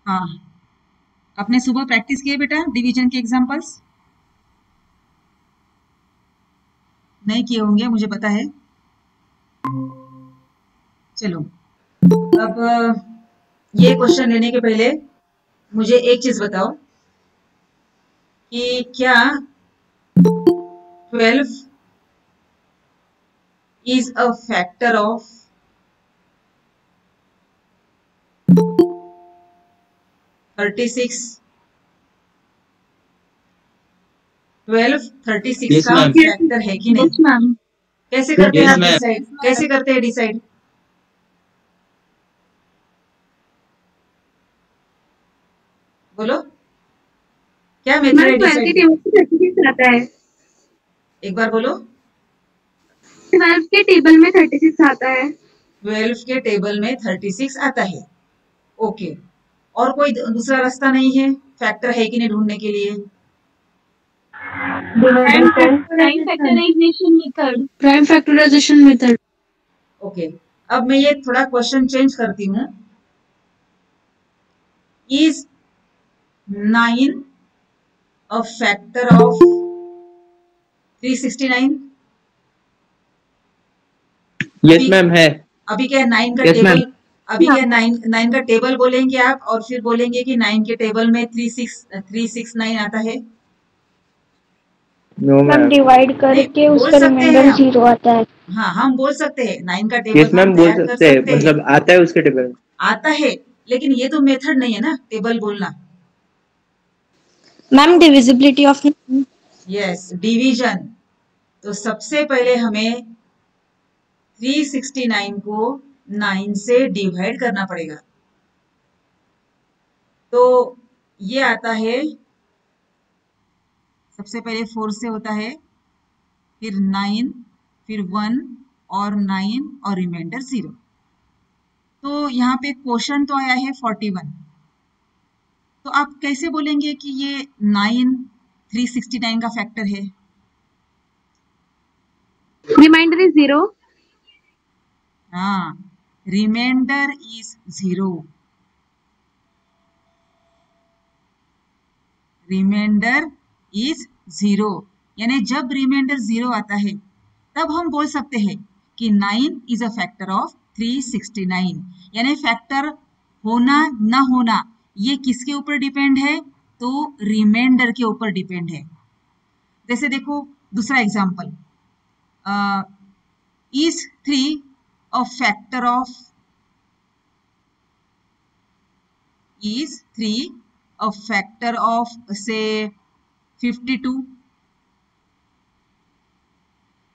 हाँ, आपने सुबह प्रैक्टिस किए बेटा डिवीजन के एग्जांपल्स? नहीं किए होंगे, मुझे पता है। चलो, अब ये क्वेश्चन लेने के पहले मुझे एक चीज बताओ कि क्या 12 is a factor of 36? 12 36 Yes, का ma'am. फैक्टर है कि नहीं? Yes ma'am. कैसे करते हैं Yes, आप ma'am. डिसाइड? कैसे करते हैं डिसाइड? बोलो, क्या मेथड मैम है 12 के डिसाइड? टेबल में 36 आता है। एक बार बोलो। 12 के टेबल में 36 आता है। 12 के टेबल में 36 आता है। ओके, और कोई दूसरा रास्ता नहीं है फैक्टर है कि नहीं ढूंढने के लिए? Prime factorisation method. ओके, अब मैं ये थोड़ा क्वेश्चन चेंज करती हूँ। Is 9 a factor of 369? Yes, अभी ma'am. है. अभी क्या 9 का Yes, ma'am. टेबल, अभी क्या 9 का टेबल बोलेंगे आप और फिर बोलेंगे कि 9 के टेबल में 369 आता है? No, ma'am ma'am. डिवाइड नहीं, करके बोल उसका सकते हैं रिमाइंडर हम। 0 आता है। हाँ, हम बोल सकते हैं 9 का टेबल Yes, हम ma'am. बोल तैयार कर सकते हैं, सकते हैं। मतलब आता है उसके टेबल में. आता है, लेकिन ये तो मेथड नहीं है ना टेबल बोलना। Ma'am divisibility of yes, division. तो सबसे पहले हमें 369 को 9 से डिवाइड करना पड़ेगा। तो ये आता है, सबसे पहले 4 से होता है, फिर 9, फिर 1 और 9 और रिमाइंडर 0। तो यहाँ पे क्वेश्चन तो आया है 41। तो आप कैसे बोलेंगे कि ये 9 369 का फैक्टर है? Remainder is 0। हाँ, रिमाइंडर इज 0। रिमाइंडर इज 0, यानी जब रिमाइंडर 0 आता है तब हम बोल सकते हैं कि 9 इज अ फैक्टर ऑफ 369। यानी फैक्टर होना ना होना ये किसके ऊपर डिपेंड है? तो रिमाइंडर के ऊपर डिपेंड है। जैसे देखो दूसरा example, is 3 a factor of, is 3 a factor of say 52?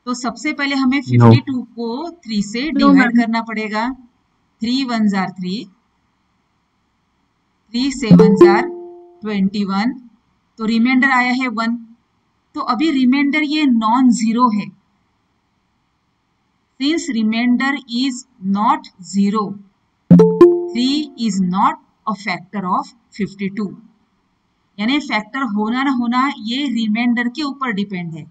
तो सबसे पहले हमें 52 को 3 से डिवाइड करना पड़ेगा। 3 1 जार 3, 3 7 जार 21, तो रिमाइंडर आया है 1। तो अभी रिमाइंडर ये नॉन जीरो है। Since remainder is not zero, 3 is not a factor of 52। यानी फैक्टर होना ना होना ये रिमाइंडर के ऊपर डिपेंड है।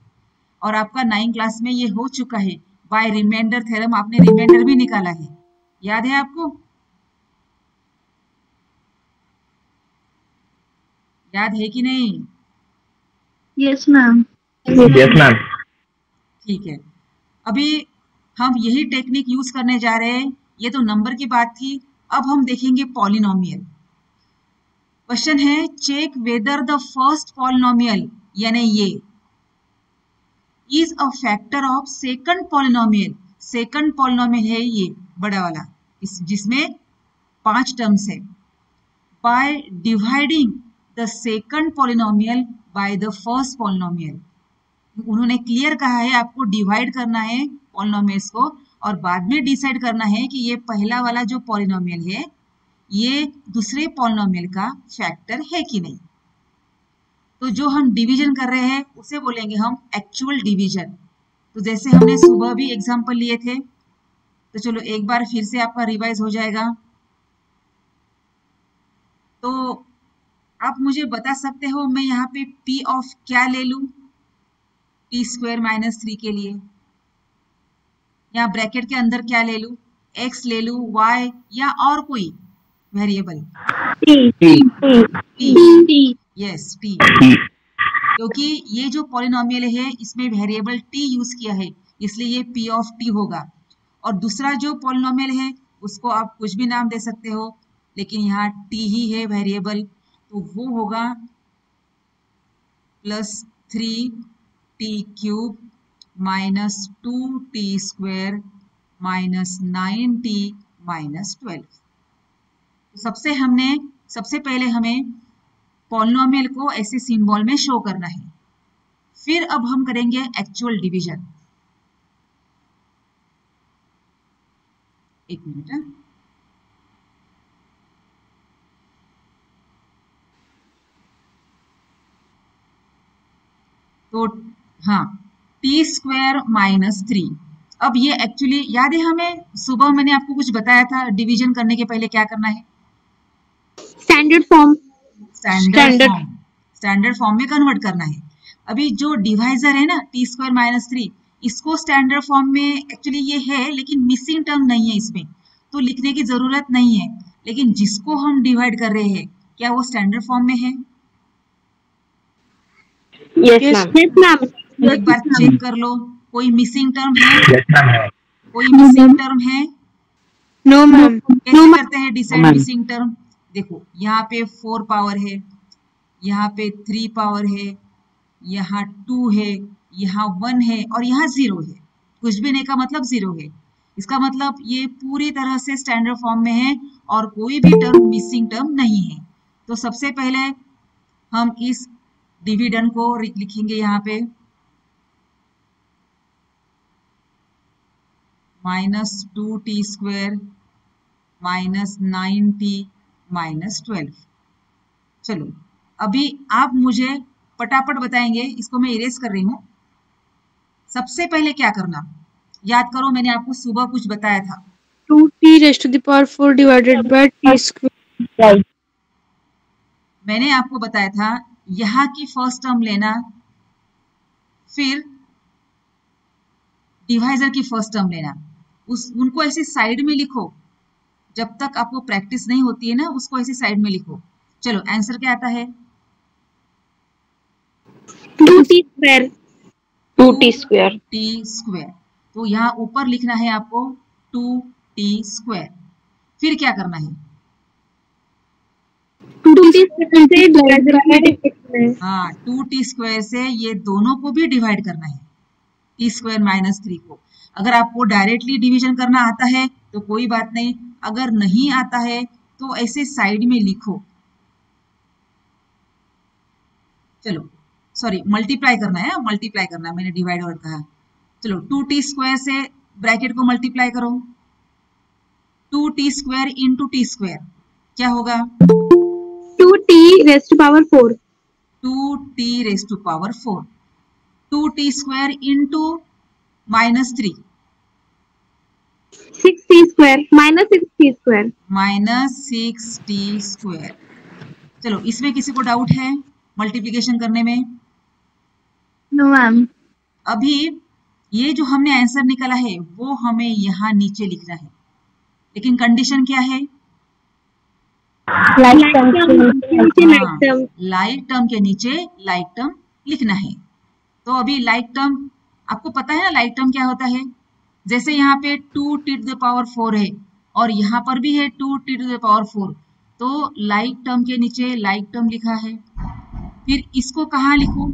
और आपका 9 क्लास में ये हो चुका है, बाय रिमाइंडर थ्योरम आपने रिमाइंडर भी निकाला है, याद है आपको? याद है कि नहीं? Yes ma'am. Yes, ma'am. ठीक है, अभी हम यही टेक्निक यूज करने जा रहे हैं। ये तो नंबर की बात थी, अब हम देखेंगे पॉलिनोमियल। क्वेश्चन है, check whether the first polynomial यानी ये is a factor of second polynomial. Second polynomial है ये बड़ा वाला, जिसमें 5 टर्म्स है। By dividing the second polynomial by the first polynomial. उन्होंने क्लियर कहा है आपको डिवाइड करना है पॉलिनोमियल्स को और बाद में डिसाइड करना है कि ये पहला वाला जो पॉलिनोमियल है ये दूसरे पॉलिनोमियल का फैक्टर है कि नहीं। तो जो हम डिवीजन कर रहे हैं उसे बोलेंगे हम एक्चुअल डिवीजन। तो जैसे हमने सुबह भी एग्जांपल लिए थे, तो चलो एक बार फिर से आपका रिवाइज हो जाएगा। तो आप मुझे बता सकते हो मैं यहाँ पे p ऑफ क्या ले लूं? p स्क्वायर माइनस 3 के लिए यहाँ ब्रैकेट के अंदर क्या ले लूं? x ले लूं, y या और कोई? वेरिएबल? T. Yes, T. क्योंकि ये जो पॉलिनोमियल है इसमें वेरिएबल टी यूज किया है, इसलिए ये पी ऑफ टी होगा। और दूसरा जो पॉलिनोमियल है उसको आप कुछ भी नाम दे सकते हो, लेकिन यहाँ टी ही है वेरिएबल, तो वो होगा +3t³ -2t² -9t -12। सबसे पहले हमें पॉलिनोमियल को ऐसे सिंबल में शो करना है, फिर अब हम करेंगे एक्चुअल डिवीजन। एक मिनट है। तो हाँ, t² -3। अब ये एक्चुअली याद है हमें, सुबह मैंने आपको कुछ बताया था डिवीजन करने के पहले क्या करना है? स्टैंडर्ड फॉर्म स्टैंडर्ड फॉर्म में कन्वर्ट करना है। अभी जो डिवाइजर है ना t² -3, इसको स्टैंडर्ड फॉर्म में एक्चुअली ये है, लेकिन मिसिंग टर्म नहीं है इसमें, तो लिखने की जरूरत नहीं है। लेकिन जिसको हम डिवाइड कर रहे हैं क्या वो स्टैंडर्ड फॉर्म में है? Yes ma'am. एक बार चेक कर लो, कोई मिसिंग टर्म है? Yes, ma'am. कोई मिसिंग टर्म है? No ma'am. कैसे करते हैं डिसाइड मिसिंग टर्म? देखो यहाँ पे 4 पावर है, यहाँ पे 3 पावर है, यहाँ 2 है, यहाँ 1 है और यहाँ 0 है। कुछ भी नहीं का मतलब 0 है। इसका मतलब ये पूरी तरह से स्टैंडर्ड फॉर्म में है और कोई भी टर्म मिसिंग टर्म नहीं है। तो सबसे पहले हम इस डिविडेंड को लिखेंगे यहाँ पे -2t² -9t -12। चलो अभी आप मुझे पटापट बताएंगे, इसको मैं इरेज कर रही हूँ। सबसे पहले क्या करना, याद करो, मैंने आपको सुबह कुछ बताया था। 2t⁴ divided by t²। मैंने आपको बताया था यहाँ की फर्स्ट टर्म लेना, फिर डिवाइजर की फर्स्ट टर्म लेना, उनको ऐसे साइड में लिखो। जब तक आपको प्रैक्टिस नहीं होती है ना, उसको ऐसे साइड में लिखो। चलो आंसर क्या आता है? 2t²। 2t²। तो यहाँ ऊपर लिखना है आपको 2t²। फिर क्या करना है? 2t² से डिवाइड करना है। हाँ, 2t² से ये दोनों को भी डिवाइड करना है, t² -3 को। अगर आपको डायरेक्टली डिवीजन करना आता है तो कोई बात नहीं, अगर नहीं आता है तो ऐसे साइड में लिखो। चलो सॉरी, मल्टीप्लाई करना है, मल्टीप्लाई करना है, मैंने डिवाइड वर्ड कहा। चलो 2t² से ब्रैकेट को मल्टीप्लाई करो, 2t² इंटू t², क्या होगा? 2t⁴। 2t⁴। 2t² into -3, 6t² -6t²। -6t²। चलो इसमें किसी को डाउट है मल्टीप्लिकेशन करने में? No ma'am. अभी ये जो हमने आंसर निकाला है वो हमें यहाँ नीचे लिखना है, लेकिन कंडीशन क्या है? Like term. लाइक टर्म के नीचे लाइक टर्म लिखना है। तो अभी लाइक टर्म आपको पता है ना, लाइक टर्म क्या होता है? जैसे यहाँ पे 2t⁴ है और यहाँ पर भी है 2t⁴, तो लाइक टर्म के नीचे लाइक टर्म लिखा है। फिर इसको कहाँ लिखो?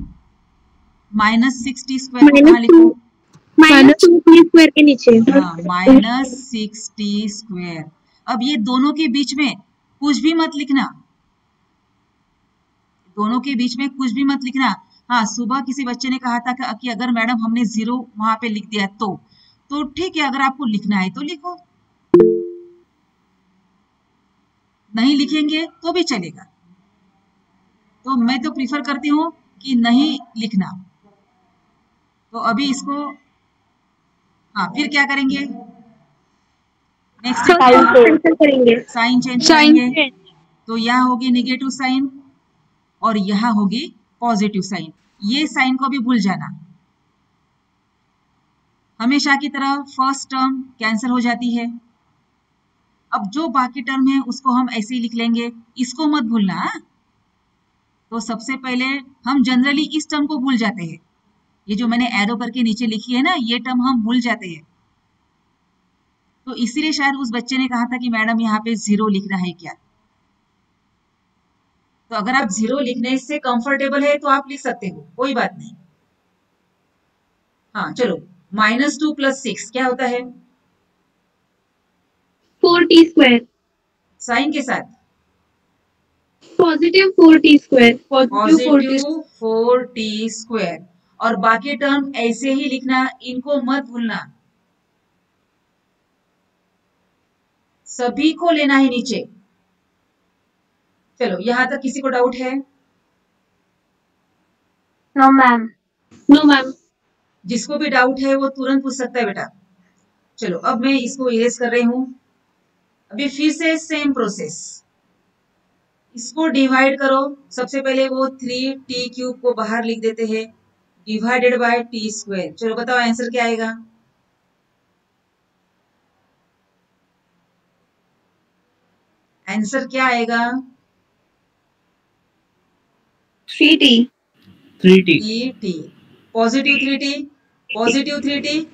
-6t² को कहाँ लिखो? -2t² के नीचे। हाँ, -6t²। अब ये दोनों के बीच में कुछ भी मत लिखना, दोनों के बीच में कुछ भी मत लिखना। हाँ, सुबह किसी बच्चे ने कहा था कि अगर मैडम हमने 0 वहां पे लिख दिया तो ठीक है, अगर आपको लिखना है तो लिखो, नहीं लिखेंगे तो भी चलेगा। तो मैं तो प्रीफर करती हूँ कि नहीं लिखना। तो अभी इसको, हाँ, फिर क्या करेंगे? नेक्स्ट करेंगे। साइन चेंज करेंगे। तो यहाँ होगी नेगेटिव साइन और यहाँ होगी पॉजिटिव साइन। ये साइन को भी भूल जाना। हमेशा की तरह फर्स्ट टर्म कैंसिल हो जाती है। अब जो बाकी टर्म है उसको हम ऐसे ही लिख लेंगे, इसको मत भूलना। हाँ? तो सबसे पहले हम जनरली इस टर्म को भूल जाते हैं, ये जो मैंने एरो करके नीचे लिखी है ना, ये टर्म हम भूल जाते हैं। तो इसीलिए शायद उस बच्चे ने कहा था कि मैडम यहाँ पे 0 लिखना है क्या। तो अगर आप 0 लिखने से कंफर्टेबल है तो आप लिख सकते हो, कोई बात नहीं। हाँ चलो, -2 + 6 क्या होता है? 4t²। साइन के साथ पॉजिटिव 4t²। Positive 4t²। और बाकी टर्म ऐसे ही लिखना, इनको मत भूलना, सभी को लेना है नीचे। चलो यहां तक किसी को डाउट है? No ma'am. No ma'am. जिसको भी डाउट है वो तुरंत पूछ सकता है बेटा। चलो अब मैं इसको इरेज कर रही हूं। अभी फिर से सेम प्रोसेस, इसको डिवाइड करो। सबसे पहले वो 3t³ को बाहर लिख देते हैं, डिवाइडेड बाय t²। चलो बताओ आंसर क्या आएगा? आंसर क्या आएगा? 3t। 3t. 3t। Positive 3t, positive 3t।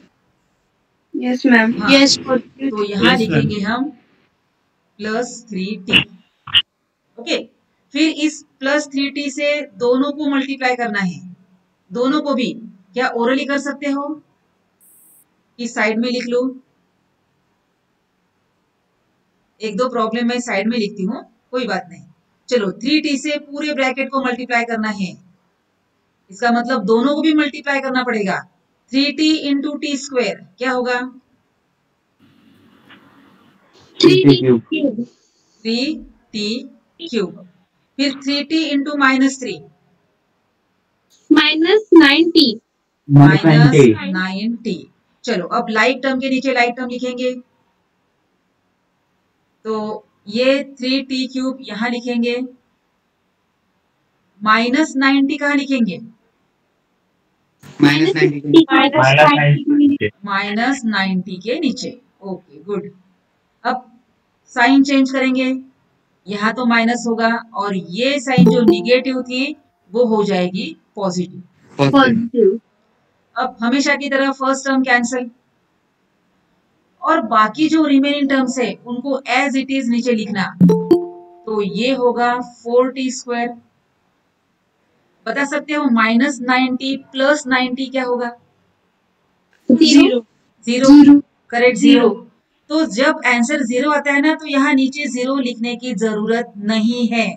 Yes ma'am. हाँ, यस। तो यहाँ Yes, ma'am. लिखेंगे हम +3t। ओके, फिर इस +3t से दोनों को मल्टीप्लाई करना है, दोनों को भी। क्या ओरली कर सकते हो कि साइड में लिख लो? एक दो प्रॉब्लम मैं साइड में लिखती हूँ, कोई बात नहीं। चलो 3t से पूरे ब्रैकेट को मल्टीप्लाई करना है, इसका मतलब दोनों को भी मल्टीप्लाई करना पड़ेगा। 3t × t² क्या होगा? 3t³। 3t³। फिर 3t × -3 -9t। -9t। चलो अब लाइक टर्म के नीचे लाइक टर्म लिखेंगे, तो ये 3t³ यहां लिखेंगे, -9t कहाँ लिखेंगे? -90। -90 के नीचे। Okay good. अब साइन चेंज करेंगे, यहाँ तो माइनस होगा और ये साइन जो निगेटिव थी वो हो जाएगी पॉजिटिव। पॉजिटिव। अब हमेशा की तरह फर्स्ट टर्म कैंसिल, और बाकी जो रिमेनिंग टर्म्स है उनको एज इट इज नीचे लिखना। तो ये होगा 4t²। बता सकते हो -90 + 90 क्या होगा? 0। 0। करेक्ट, 0। तो जब आंसर 0 आता है ना, तो यहाँ नीचे 0 लिखने की जरूरत नहीं है,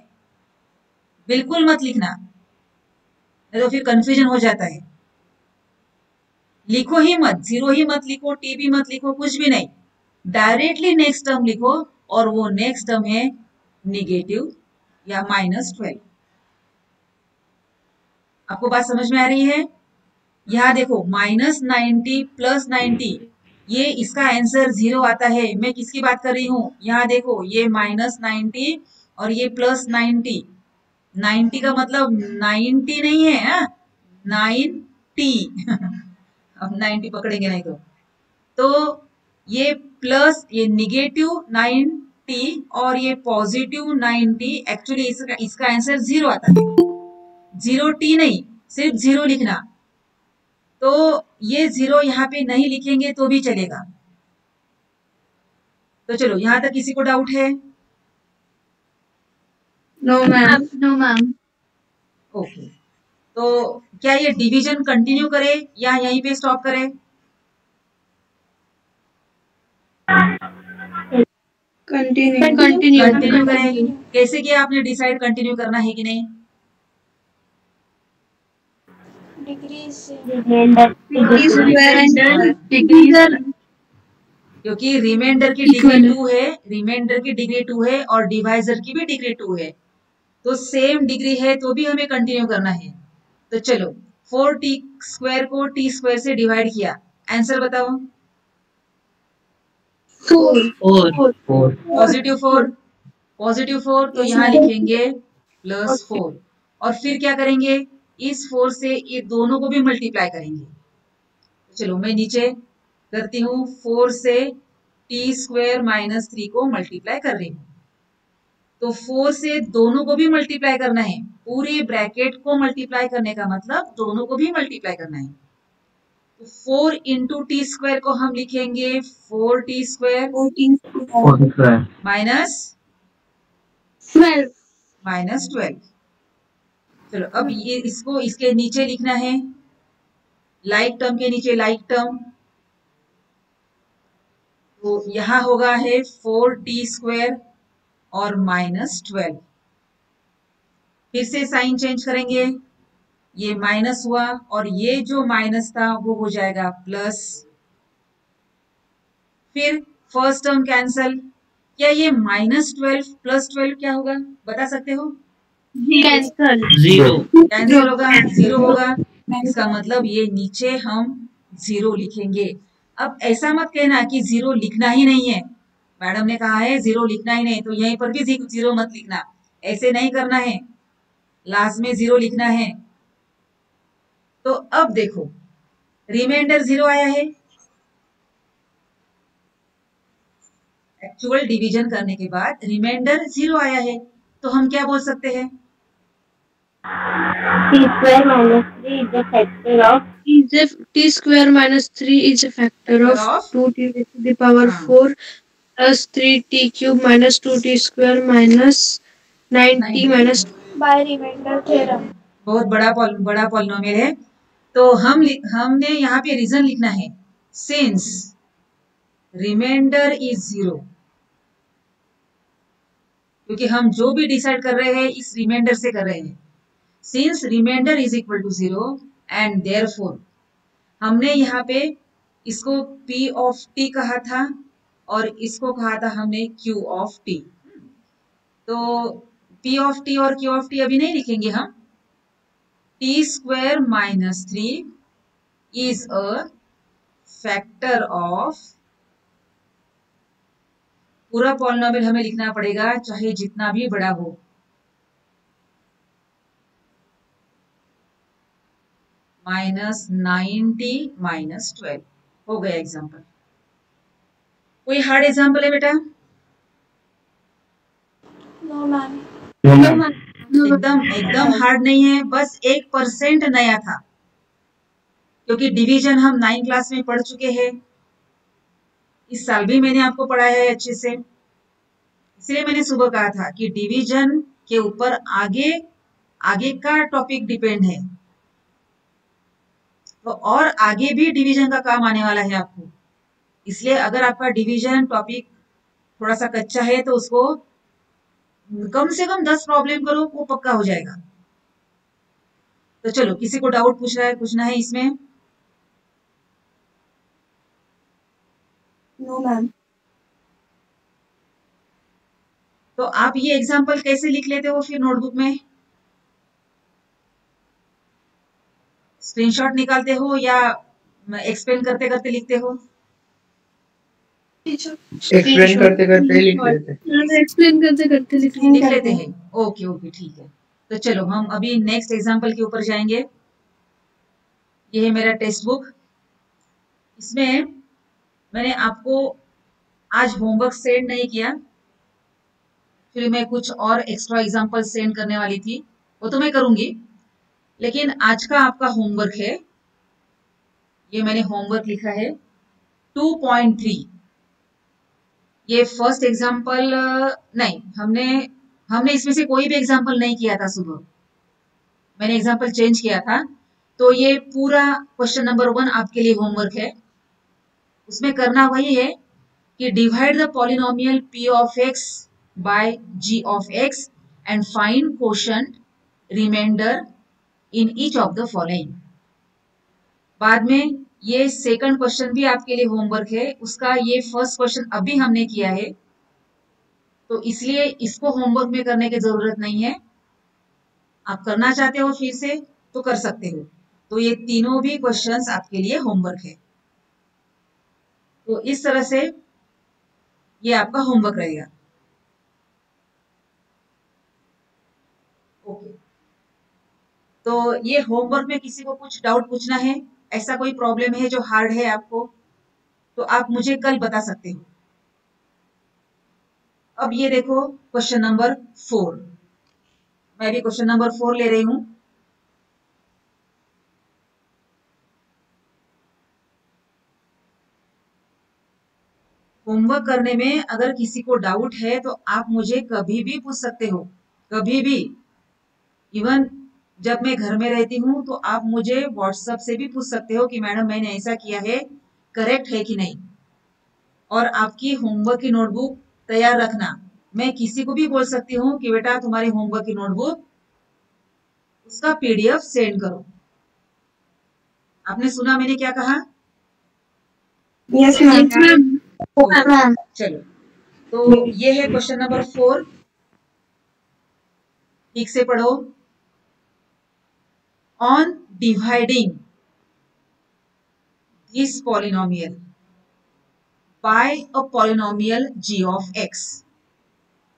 बिल्कुल मत लिखना, नहीं तो फिर कंफ्यूजन हो जाता है। लिखो ही मत, 0 ही मत लिखो, t भी मत लिखो, कुछ भी नहीं, डायरेक्टली नेक्स्ट टर्म लिखो, और वो नेक्स्ट टर्म है निगेटिव या -12। आपको बात समझ में आ रही है? यहाँ देखो -90 + 90, ये इसका आंसर 0 आता है। मैं किसकी बात कर रही हूँ? यहाँ देखो ये -90 और ये +90। 90 का मतलब 90 नहीं है, हाँ? 9t। अब 90 पकड़ेंगे नहीं तो ये प्लस, ये -9t और ये +90, एक्चुअली इसका आंसर 0 आता है। 0t नहीं, सिर्फ 0 लिखना। तो ये 0 यहाँ पे नहीं लिखेंगे तो भी चलेगा। तो चलो यहाँ तक किसी को डाउट है? No ma'am. No ma'am. Okay, तो क्या ये डिवीजन कंटिन्यू करें या यहीं पे स्टॉप करें? कंटिन्यू करें। कैसे किया आपने डिसाइड, कंटिन्यू करना है कि नहीं? क्योंकि रिमाइंडर की डिग्री 2 है, रिमाइंडर की डिग्री 2 है और डिवाइजर की भी डिग्री 2 है, तो सेम डिग्री है तो भी हमें कंटिन्यू करना है। तो चलो 4t² को t² से डिवाइड किया, आंसर बताओ। 4। पॉजिटिव 4, तो यहाँ लिखेंगे +4। और फिर क्या करेंगे? इस 4 से ये दोनों को भी मल्टीप्लाई करेंगे। चलो मैं नीचे करती हूँ, 4 से टी स्क्वायर माइनस 3 को मल्टीप्लाई कर रही हूँ। तो 4 से दोनों को भी मल्टीप्लाई करना है, पूरे ब्रैकेट को मल्टीप्लाई करने का मतलब दोनों को भी मल्टीप्लाई करना है। तो 4 इंटू टी स्क्वायर को हम लिखेंगे 4t स्क्वायर 14 माइनस 12 -12। चलो अब ये इसको इसके नीचे लिखना है, लाइक टर्म के नीचे लाइक टर्म। तो यहां होगा है 4t स्क्वायर और -12। फिर से साइन चेंज करेंगे, ये माइनस हुआ और ये जो माइनस था वो हो जाएगा प्लस। फिर फर्स्ट टर्म कैंसल, क्या ये -12 प्लस 12 क्या होगा बता सकते हो? कैंसल कैंसिल होगा, 0 होगा। इसका मतलब ये नीचे हम 0 लिखेंगे। अब ऐसा मत कहना कि 0 लिखना ही नहीं है, मैडम ने कहा है 0 लिखना ही नहीं, तो यहीं पर भी 0 मत लिखना, ऐसे नहीं करना है, लास्ट में 0 लिखना है। तो अब देखो रिमाइंडर 0 आया है, एक्चुअल डिवीजन करने के बाद रिमाइंडर 0 आया है, तो हम क्या बोल सकते हैं? t square minus 3 is a factor of t square minus 3 is a factor of of 2t to the power हाँ। 4 plus 3t cube minus 2t square minus 9t minus by remainder theorem. बहुत बड़ा polynomial है। तो हमने यहाँ पे reason लिखना है, सिंस रिमाइंडर इज 0, क्योंकि हम जो भी डिसाइड कर रहे हैं इस रिमाइंडर से कर रहे हैं। Since remainder is equal to 0 and therefore हमने यहाँ पे इसको P ऑफ T कहा था और इसको कहा था हमने Q ऑफ T। तो P ऑफ T और Q ऑफ T अभी नहीं लिखेंगे हम। T square minus 3 is a factor of, पूरा पॉलिनोमियल हमें लिखना पड़ेगा चाहे जितना भी बड़ा हो, -9t -12 हो गया एग्जाम्पल। कोई हार्ड एग्जाम्पल है बेटा? No ma'am. एकदम हार्ड नहीं है, बस 1% नया था, क्योंकि डिवीजन हम 9 क्लास में पढ़ चुके हैं, इस साल भी मैंने आपको पढ़ाया है अच्छे से, इसलिए मैंने सुबह कहा था कि डिवीजन के ऊपर आगे आगे का टॉपिक डिपेंड है, तो और आगे भी डिवीजन का काम आने वाला है आपको। इसलिए अगर आपका डिवीजन टॉपिक थोड़ा सा कच्चा है तो उसको कम से कम 10 प्रॉब्लम करो, वो पक्का हो जाएगा। तो चलो किसी को डाउट पूछना है इसमें? No ma'am. तो आप ये एग्जाम्पल कैसे लिख लेते हो फिर नोटबुक में? स्क्रीनशॉट निकालते हो या एक्सप्लेन करते करते लिखते हो? एक्सप्लेन करते करते लिख लेते हैं। एक्सप्लेन करते करते लिख लेते हैं। ओके ओके ठीक है। तो चलो हम अभी नेक्स्ट एग्जाम्पल के ऊपर जाएंगे। ये है मेरा टेक्स्ट बुक, इसमें मैंने आपको आज होमवर्क सेंड नहीं किया, फिर मैं कुछ और एक्स्ट्रा एग्जाम्पल सेंड करने वाली थी, वो तो मैं करूंगी, लेकिन आज का आपका होमवर्क है, ये मैंने होमवर्क लिखा है 2.3। ये फर्स्ट एग्जाम्पल नहीं, हमने इसमें से कोई भी एग्जाम्पल नहीं किया था सुबह, मैंने एग्जाम्पल चेंज किया था। तो ये पूरा क्वेश्चन नंबर 1 आपके लिए होमवर्क है। उसमें करना वही है कि divide the polynomial p of x by g of x and find quotient remainder in each of the following. बाद में ये सेकंड क्वेश्चन भी आपके लिए होमवर्क है, उसका ये फर्स्ट क्वेश्चन अभी हमने किया है, तो इसलिए इसको होमवर्क में करने की जरूरत नहीं है। आप करना चाहते हो फिर से तो कर सकते हो। तो ये तीनों भी क्वेश्चंस आपके लिए होमवर्क है। तो इस तरह से ये आपका होमवर्क रहेगा। ओके, तो ये होमवर्क में किसी को कुछ डाउट पूछना है, ऐसा कोई प्रॉब्लम है जो हार्ड है आपको, तो आप मुझे कल बता सकते हो। अब ये देखो क्वेश्चन नंबर 4, मैं भी क्वेश्चन नंबर 4 ले रही हूं। होमवर्क करने में अगर किसी को डाउट है तो आप मुझे कभी भी पूछ सकते हो, कभी भी। इवन जब मैं घर में रहती हूँ तो आप मुझे व्हाट्सएप से भी पूछ सकते हो कि मैडम मैंने ऐसा किया है, करेक्ट है कि नहीं। और आपकी होमवर्क की नोटबुक तैयार रखना। मैं किसी को भी बोल सकती हूँ कि बेटा तुम्हारी होमवर्क की नोटबुक उसका पीडीएफ सेंड करो। आपने सुना मैंने क्या कहा? Yes ma'am. चलो, तो ये है क्वेश्चन नंबर 4, ठीक से पढ़ो। On dividing this polynomial bye a polynomial g of x।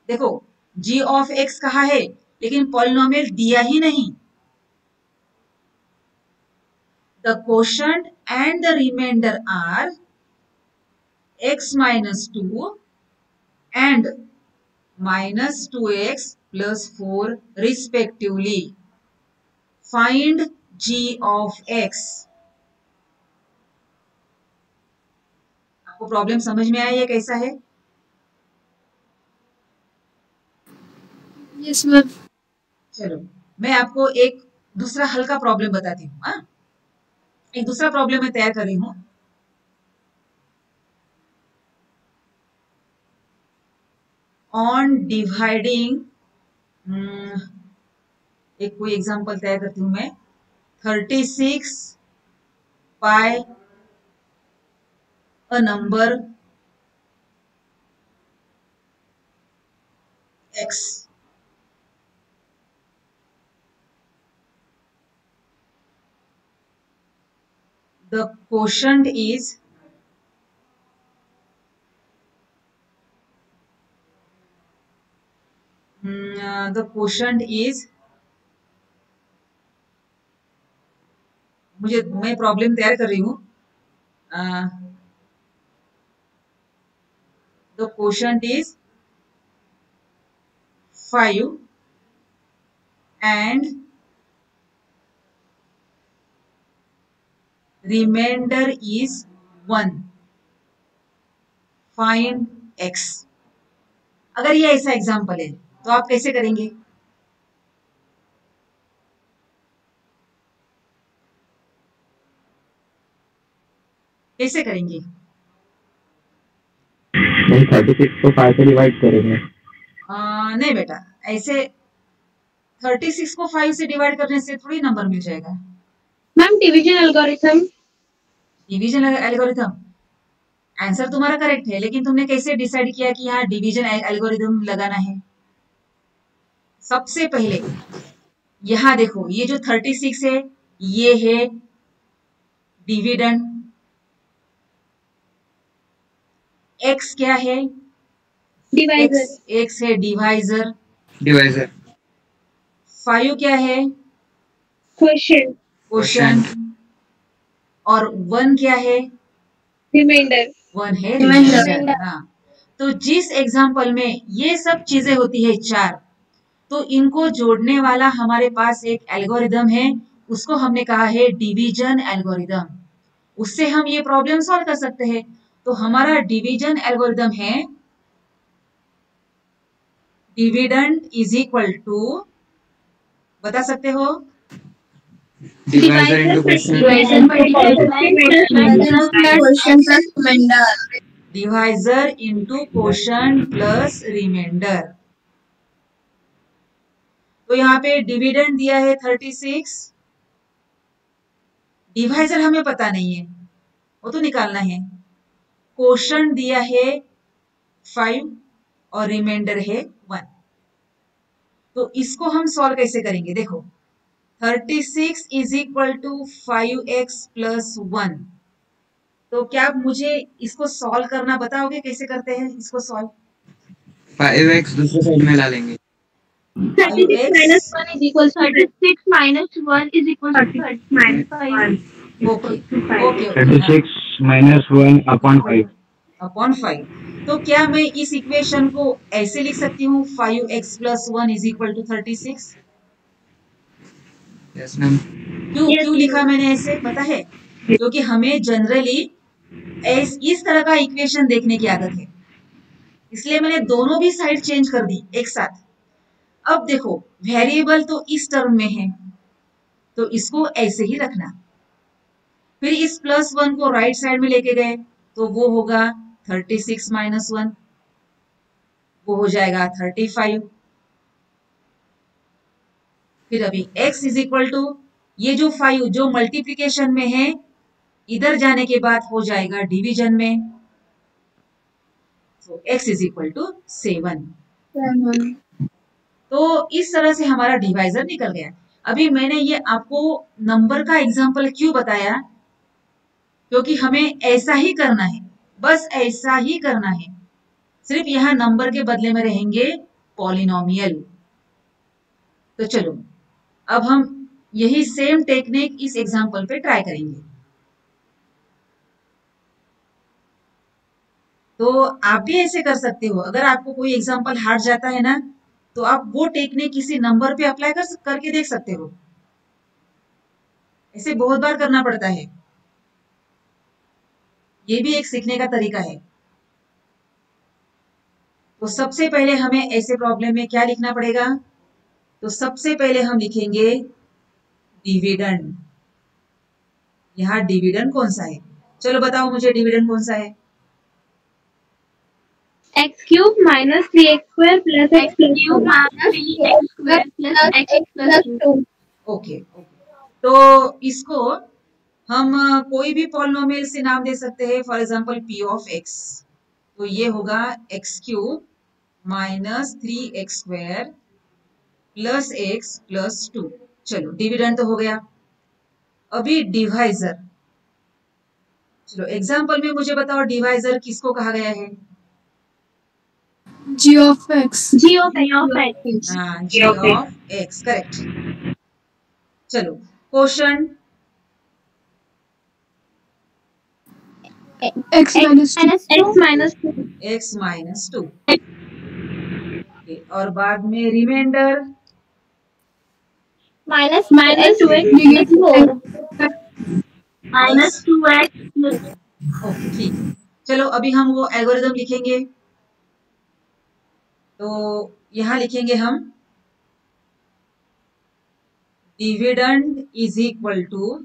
देखो g of x कहा है लेकिन पॉलिनोमियल दिया ही नहीं। The quotient and the remainder are x minus 2 and minus 2x plus 4 respectively. Find g of x। आपको problem समझ में आया ये कैसा है? Yes ma'am. चलो मैं आपको एक दूसरा हल्का प्रॉब्लम बताती हूँ। हाँ, एक दूसरा प्रॉब्लम मैं तैयार कर रही हूँ। ऑन डिवाइडिंग, एक कोई एग्जांपल तैयार करती हूँ मैं। 36 by a number x। The quotient is मैं प्रॉब्लम तैयार कर रही हूँ। The quotient is 5 and remainder is 1. Find x। अगर ये ऐसा एग्जाम्पल है तो आप कैसे करेंगे? कैसे करेंगे? 36 को 5 से डिवाइड करेंगे। नहीं बेटा, ऐसे 36 को 5 से डिवाइड करने से थोड़ी नंबर मिल जाएगा। Ma'am division algorithm. Division algorithm, answer तुम्हारा करेक्ट है, लेकिन तुमने कैसे डिसाइड किया कि यहाँ डिवीजन एल्गोरिथम लगाना है? सबसे पहले यहाँ देखो, ये जो 36 है ये है डिविडेंड, x क्या है? डिवाइजर। x है डिवाइजर। डिवाइजर 5 क्या है? क्वोशिएंट। क्वोशिएंट। और 1 क्या है? रिमाइंडर। 1 है रिमाइंडर। हाँ, तो जिस एग्जाम्पल में ये सब चीजें होती है 4, तो इनको जोड़ने वाला हमारे पास एक एल्गोरिदम है, उसको हमने कहा है डिवीजन एल्गोरिदम। उससे हम ये प्रॉब्लम सॉल्व कर सकते हैं। तो हमारा डिवीजन एल्गोरिदम है डिविडेंड इज इक्वल टू, बता सकते हो? Divisor into quotient. Divisor into quotient plus remainder. तो यहाँ पे डिविडेंड दिया है 36, डिवाइजर हमें पता नहीं है, वो तो निकालना है। क्वोशिएंट दिया है 5 और रिमाइंडर है 1। तो इसको हम सॉल्व कैसे करेंगे? देखो 36 is equal to 5x plus 1। तो क्या आप मुझे इसको सॉल्व करना बताओगे कैसे करते हैं इसको सॉल्व? 5x दूसरे साइड में ला लेंगे। 36 - 1 is equal to 36 - 1 is equal to 5. Okay okay 36 - 1 upon 5 upon 5। तो क्या मैं इस इक्वेशन को ऐसे लिख सकती हूँ 5x + 1 is equal to 36? Yes ma'am. क्यों Yes, क्यों लिखा ma'am. मैंने ऐसे पता है? क्योंकि हमें जनरली इस तरह का इक्वेशन देखने की आदत है, इसलिए मैंने दोनों भी साइड चेंज कर दी एक साथ। अब देखो वेरिएबल तो इस टर्म में है, तो इसको ऐसे ही रखना। फिर इस +1 को राइट साइड में लेके गए तो वो होगा 36 - 1, वो हो जाएगा 35। फिर अभी x इज इक्वल टू ये जो 5 जो मल्टीप्लीकेशन में है, इधर जाने के बाद हो जाएगा डिवीजन में, तो x इज इक्वल टू 7। तो इस तरह से हमारा डिवाइजर निकल गया। अभी मैंने ये आपको नंबर का एग्जाम्पल क्यों बताया, क्योंकि हमें ऐसा ही करना है, बस ऐसा ही करना है, सिर्फ यहाँ नंबर के बदले में रहेंगे पॉलिनोमियल। तो चलो अब हम यही सेम टेक्निक इस एग्जाम्पल पे ट्राई करेंगे। तो आप भी ऐसे कर सकते हो, अगर आपको कोई एग्जाम्पल हार्ड जाता है ना, तो आप वो टेक्निक किसी नंबर पे अप्लाई करके देख सकते हो। ऐसे बहुत बार करना पड़ता है, ये भी एक सीखने का तरीका है। तो सबसे पहले हमें ऐसे प्रॉब्लम में क्या लिखना पड़ेगा? तो सबसे पहले हम लिखेंगे डिविडेंड। यहाँ डिविडेंड कौन सा है? चलो बताओ मुझे डिविडेंड कौन सा है? x³ - 3x² + x cube - 3x² + x + 2. Okay, तो इसको हम कोई भी पॉलिनोमियल से नाम दे सकते हैं, for example p of x। तो ये होगा x³ - 3x² + x + 2। चलो डिविडेंड तो हो गया। अभी डिवाइजर, चलो एग्जाम्पल में मुझे बताओ डिवाइजर किसको कहा गया है? g of x. g of x. हाँ, g ऑफ x, करेक्ट। चलो question X minus 2. x - 2. x - 2, और बाद में रिमाइंडर -2x - 4. -2x ओके ठीक है। चलो अभी हम वो एल्गोरिदम लिखेंगे, तो यहाँ लिखेंगे हम dividend is equal to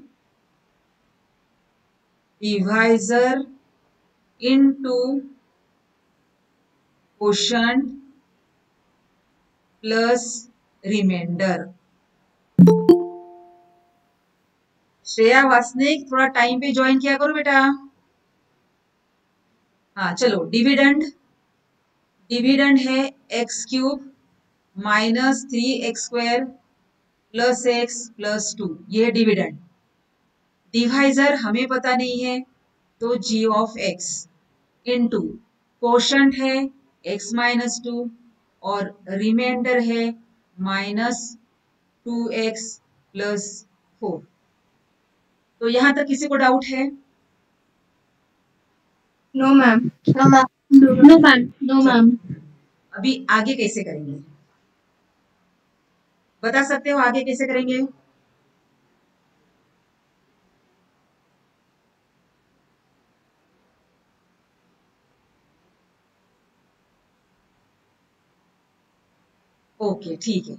divisor into quotient plus remainder. Shreya Wasnik थोड़ा टाइम पे ज्वाइन किया करो बेटा। हाँ चलो डिविडेंड, डिविडेंड है x³ - 3x² + x + 2, ये डिविडेंड। डिवाइजर हमें पता नहीं है, तो g of x into quotient है x - 2 और रिमाइंडर है -2x + 4। तो यहां तक किसी को डाउट है? No, ma'am. No, ma'am. अभी आगे कैसे करेंगे, बता सकते हो आगे कैसे करेंगे? ओके ठीक है।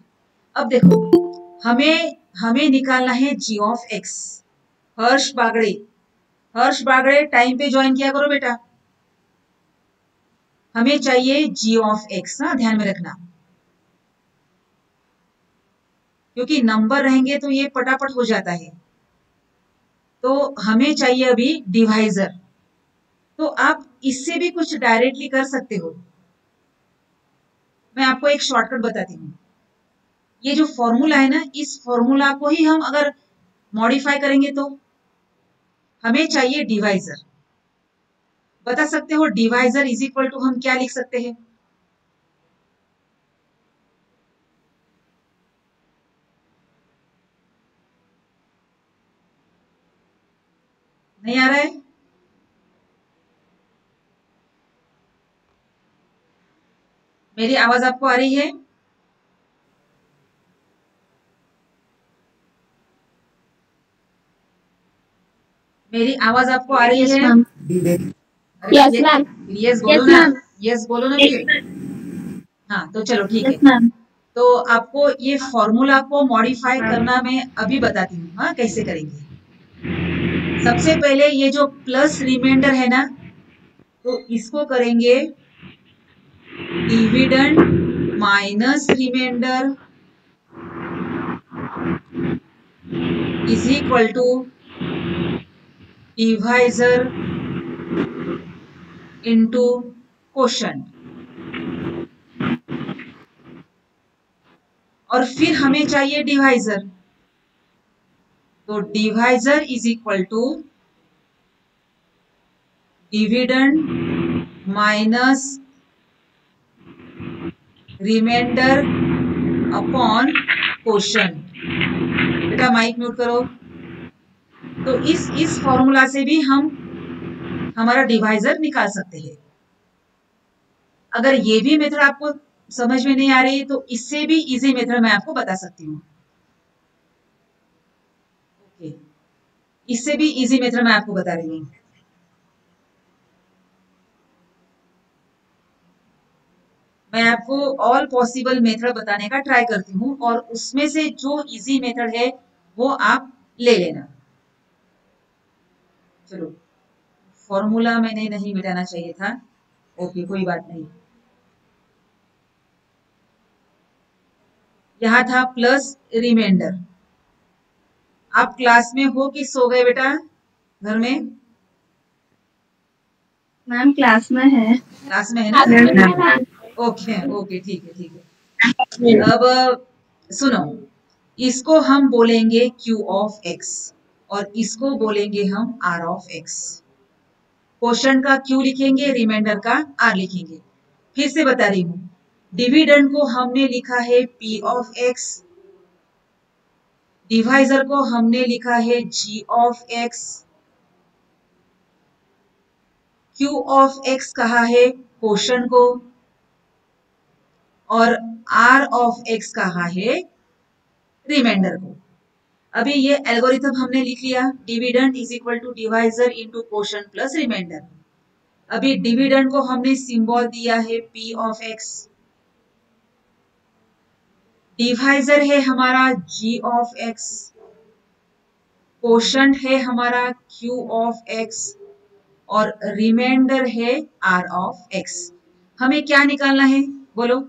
अब देखो हमें निकालना है g of x। Harsh Bagde time पे ज्वाइन किया करो बेटा। हमें चाहिए g ऑफ x, ना ध्यान में रखना, क्योंकि नंबर रहेंगे तो ये पटापट हो जाता है। तो हमें चाहिए अभी डिवाइजर, तो आप इससे भी कुछ डायरेक्टली कर सकते हो। मैं आपको एक शॉर्टकट बताती हूँ। ये जो फॉर्मूला है ना, इस फॉर्मूला को ही हम अगर मॉडिफाई करेंगे तो हमें चाहिए डिवाइजर। बता सकते हो डिवाइजर इज इक्वल टू हम क्या लिख सकते हैं? नहीं आ रहा है? मेरी आवाज आपको आ रही है? मेरी आवाज आपको आ रही है? Yes ma'am. यस बोलो ना, यस बोलो ना फिर। हाँ तो चलो ठीक है। Yes ma'am. तो आपको ये फॉर्मूला को मॉडिफाई करना मैं अभी बताती हूँ, हाँ कैसे करेंगे। सबसे पहले ये जो प्लस रिमाइंडर है ना, तो इसको करेंगे dividend minus remainder is equal to divisor into quotient. और फिर हमें चाहिए डिवाइजर, तो divisor is equal to dividend minus remainder upon quotient. बेटा माइक म्यूट करो। तो इस फॉर्मूला से भी हम हमारा डिवाइजर निकाल सकते हैं। अगर ये भी मेथड आपको समझ में नहीं आ रही तो इससे भी इजी मेथड मैं आपको बता सकती हूँ। ओके, इससे भी इजी मेथड मैं आपको बता रही हूँ। मैं आपको ऑल पॉसिबल मेथड बताने का ट्राई करती हूँ और उसमें से जो इजी मेथड है वो आप ले लेना। चलो, फॉर्मूला मैंने नहीं मिटाना चाहिए था। ओके, कोई बात नहीं। यहाँ था प्लस रिमाइंडर। आप क्लास में हो कि सो गए बेटा घर में? मैम क्लास में है। क्लास में है ना? ओके ओके, ठीक है ठीक है। अब सुनो, इसको हम बोलेंगे Q ऑफ X और इसको बोलेंगे हम R ऑफ X। क्वोशंट का Q लिखेंगे, रिमाइंडर का R लिखेंगे। फिर से बता रही हूँ, डिविडेंड को हमने लिखा है P ऑफ X, डिवाइजर को हमने लिखा है G of X, Q of X कहा है क्वोशंट को और R ऑफ X कहा है रिमाइंडर को। अभी ये एल्गोरिथम हमने लिख लिया, dividend is equal to divisor into quotient plus remainder. अभी डिविडेंड को हमने सिंबल दिया है P ऑफ X, डिवाइजर है हमारा G ऑफ X, क्वोशंट है हमारा Q ऑफ X और रिमाइंडर है R ऑफ X। हमें क्या निकालना है बोलो?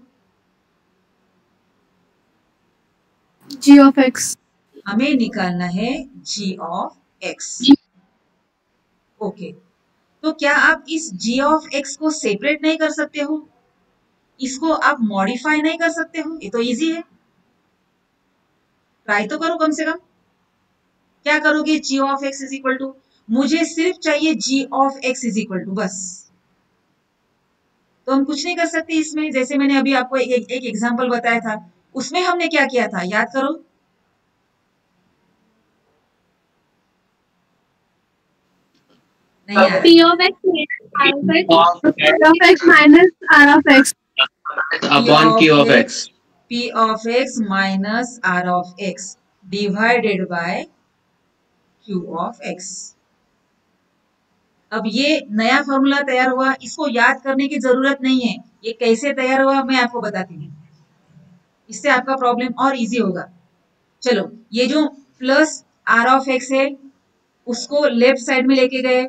G of X. हमें निकालना है G ऑफ X। ओके, तो क्या आप इस G ऑफ X को सेपरेट नहीं कर सकते हो? इसको आप मॉडिफाई नहीं कर सकते हो? ये तो इजी है, ट्राई तो करो कम से कम। क्या करोगे? G of X is equal to, मुझे सिर्फ चाहिए G of X is equal to, बस। तो हम कुछ नहीं कर सकते इसमें। जैसे मैंने अभी आपको एक एग्जांपल बताया था, उसमें हमने क्या किया था याद करो? नहीं यार, P of X minus R of X. Upon Q of X। P of X minus R of X divided bye Q of X। अब ये नया फॉर्मूला तैयार हुआ, इसको याद करने की जरूरत नहीं है। ये कैसे तैयार हुआ मैं आपको बताती हूँ, इससे आपका प्रॉब्लम और इजी होगा। चलो, ये जो प्लस R of X है उसको लेफ्ट साइड में लेके गए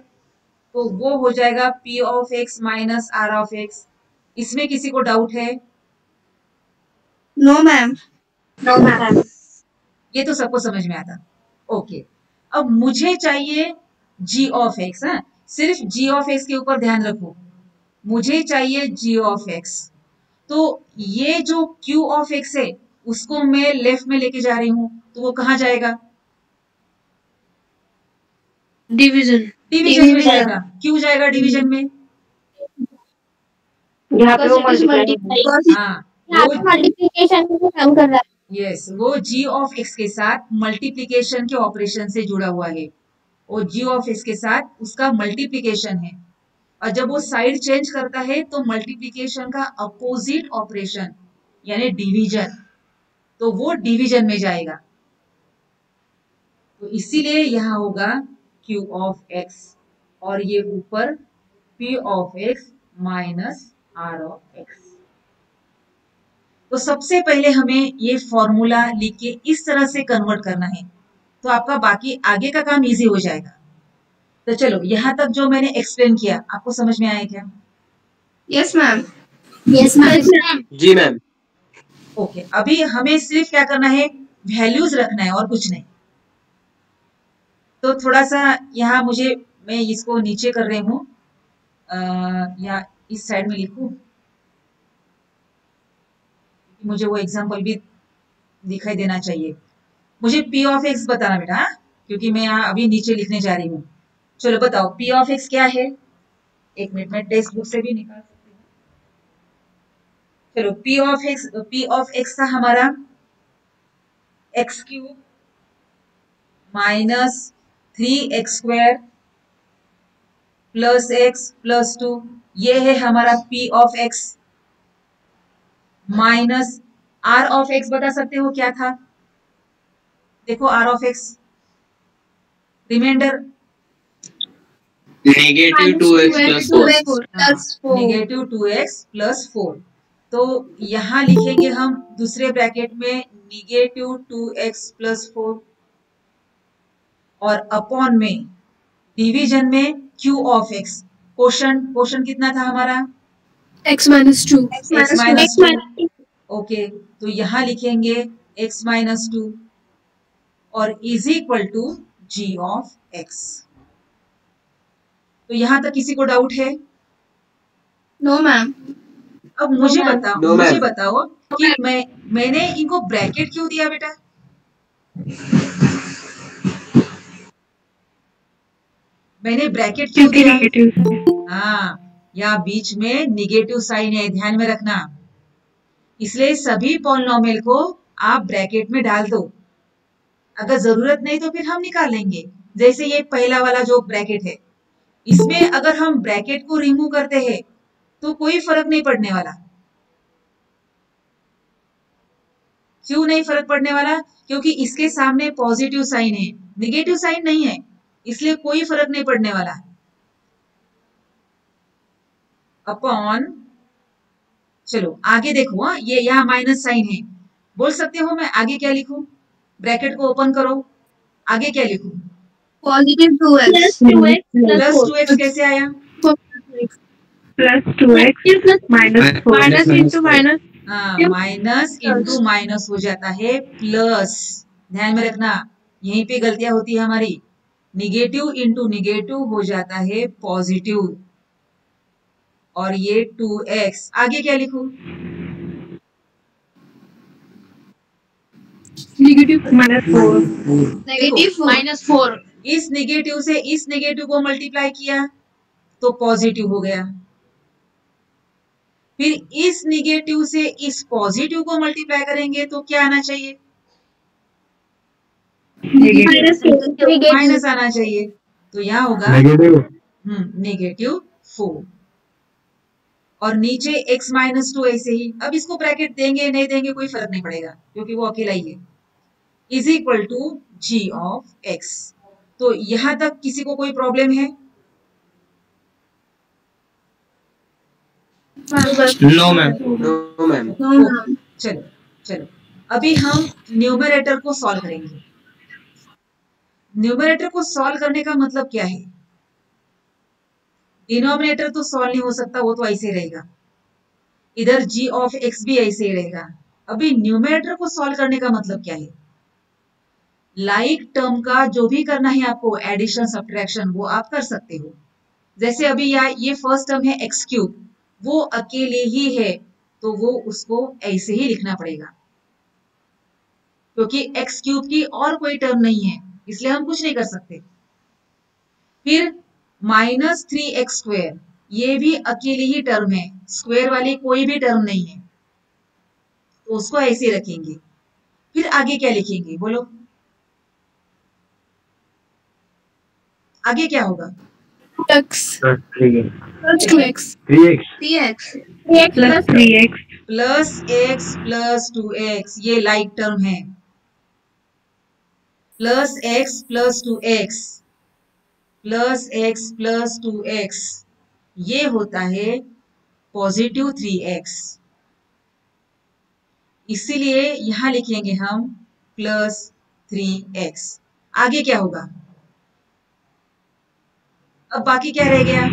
तो वो हो जाएगा P of X minus R of X। इसमें किसी को डाउट है? No, ma'am. No ma'am. ये तो सबको समझ में आता। ओके, अब मुझे चाहिए G ऑफ X। हाँ, सिर्फ G ऑफ X के ऊपर ध्यान रखो, मुझे चाहिए G ऑफ X। तो ये जो Q ऑफ X है उसको मैं लेफ्ट में लेके जा रही हूँ, तो वो कहाँ जाएगा? Division. डिवीजन में जाएगा। क्यों जाएगा डिवीजन में? यहाँ पे वो मल्टीप्लाई, हाँ, यहाँ पे मल्टीप्लिकेशन को काम कर रहा है। यस, वो G ऑफ X के साथ मल्टीप्लिकेशन के ऑपरेशन से जुड़ा हुआ है। वो G ऑफ X के साथ उसका मल्टीप्लिकेशन है और जब वो साइड चेंज करता है तो मल्टीप्लिकेशन का अपोजिट ऑपरेशन यानी डिवीजन, तो वो डिवीजन में जाएगा। तो इसीलिए यहां होगा Q ऑफ x और ये ऊपर P of x minus R of x। तो सबसे पहले हमें ये फॉर्मूला लिख के इस तरह से कन्वर्ट करना है, तो आपका बाकी आगे का काम इजी हो जाएगा। तो चलो यहां तक जो मैंने एक्सप्लेन किया आपको समझ में आया क्या? Yes ma'am. Yes ma'am. जी मैम। ओके, अभी हमें सिर्फ क्या करना है, वैल्यूज रखना है और कुछ नहीं। तो थोड़ा सा यहाँ मैं इसको नीचे कर रही हूँ, या इस साइड में लिखूं, मुझे वो एग्जांपल भी दिखाई देना चाहिए। मुझे P ऑफ x बताना बेटा, क्योंकि मैं यहाँ अभी नीचे लिखने जा रही हूँ। चलो बताओ P ऑफ x क्या है? एक मिनट में टेक्स्ट बुक से भी निकाल सकती हूँ। चलो P ऑफ x था हमारा x cube minus 3x² plus x plus 2, ये है हमारा P of x minus R of x। बता सकते हो क्या था? देखो R of x remainder negative 2x plus 4। Negative 2x plus 4। तो यहां लिखेंगे हम दूसरे ब्रैकेट में नेगेटिव 2x प्लस 4 और अपॉन में डिवीजन में Q ऑफ x। क्वेश्चन कितना था हमारा? x minus 2। x minus 2। Okay, तो यहां लिखेंगे x माइनस 2 और is equal to g of x। तो यहां तक किसी को डाउट है? No ma'am. अब मुझे ma'am. बताओ No, ma'am. मुझे बताओ कि मैंने इनको ब्रैकेट क्यों दिया बेटा? मैंने ब्रैकेट क्यों दिया? हाँ, यहाँ बीच में निगेटिव साइन है, ध्यान में रखना। इसलिए सभी पॉलिनोमियल को आप ब्रैकेट में डाल दो। अगर जरूरत नहीं तो फिर हम निकाल लेंगे। जैसे ये पहला वाला जो ब्रैकेट है, इसमें अगर हम ब्रैकेट को रिमूव करते हैं तो कोई फर्क नहीं पड़ने वाला। क्यों नहीं फर्क पड़ने वाला? क्योंकि इसके सामने पॉजिटिव साइन है, निगेटिव साइन नहीं है, इसलिए कोई फर्क नहीं पड़ने वाला। अपॉन, चलो आगे देखो, हाँ ये यहाँ माइनस साइन है, बोल सकते हो मैं आगे क्या लिखूं? ब्रैकेट को ओपन करो, आगे क्या लिखूं? पॉजिटिव 2x प्लस 2x कैसे आया? Plus 2x minus 4 minus into minus. हाँ, माइनस इंटू माइनस हो जाता है प्लस। ध्यान में रखना, यहीं पे गलतियां होती है हमारी। निगेटिव इंटू निगेटिव हो जाता है पॉजिटिव, और ये 2x। आगे क्या लिखूं? Negative minus 4 negative minus 4। इस निगेटिव से इस निगेटिव को मल्टीप्लाई किया तो पॉजिटिव हो गया, फिर इस निगेटिव से इस पॉजिटिव को मल्टीप्लाई करेंगे तो क्या आना चाहिए? माइनस आना चाहिए। तो यहाँ होगा नेगेटिव 4 और नीचे x माइनस 2 ऐसे ही। अब इसको ब्रैकेट देंगे नहीं देंगे कोई फर्क नहीं पड़ेगा, क्योंकि वो अकेला ही है। Is equal to g of x। तो यहां तक किसी को कोई प्रॉब्लम है? No ma'am. No ma'am. चलो चलो, अभी हम न्यूमरेटर को सॉल्व करेंगे। न्यूमरेटर को सॉल्व करने का मतलब क्या है? डिनोमिनेटर तो सॉल्व नहीं हो सकता, वो तो ऐसे रहेगा, इधर g ऑफ x भी ऐसे ही रहेगा। अभी न्यूमरेटर को सॉल्व करने का मतलब क्या है? लाइक टर्म का जो भी करना है आपको, एडिशन सब्ट्रैक्शन, वो आप कर सकते हो। जैसे अभी ये फर्स्ट टर्म है x क्यूब, वो अकेले ही है तो वो उसको ऐसे ही लिखना पड़ेगा, क्योंकि x क्यूब की और कोई टर्म नहीं है, इसलिए हम कुछ नहीं कर सकते। फिर माइनस 3x², ये भी अकेली ही टर्म है, स्क्वायर वाली कोई भी टर्म नहीं है, तो उसको ऐसे रखेंगे। फिर आगे क्या लिखेंगे बोलो? आगे क्या होगा? x plus 2x 3x 3x 3x plus 3x plus x plus 2x, ये लाइक टर्म है। Plus x plus 2x plus x plus 2x, ये होता है पॉजिटिव 3x। इसीलिए यहां लिखेंगे हम प्लस 3x। आगे क्या होगा? अब बाकी क्या रह गया?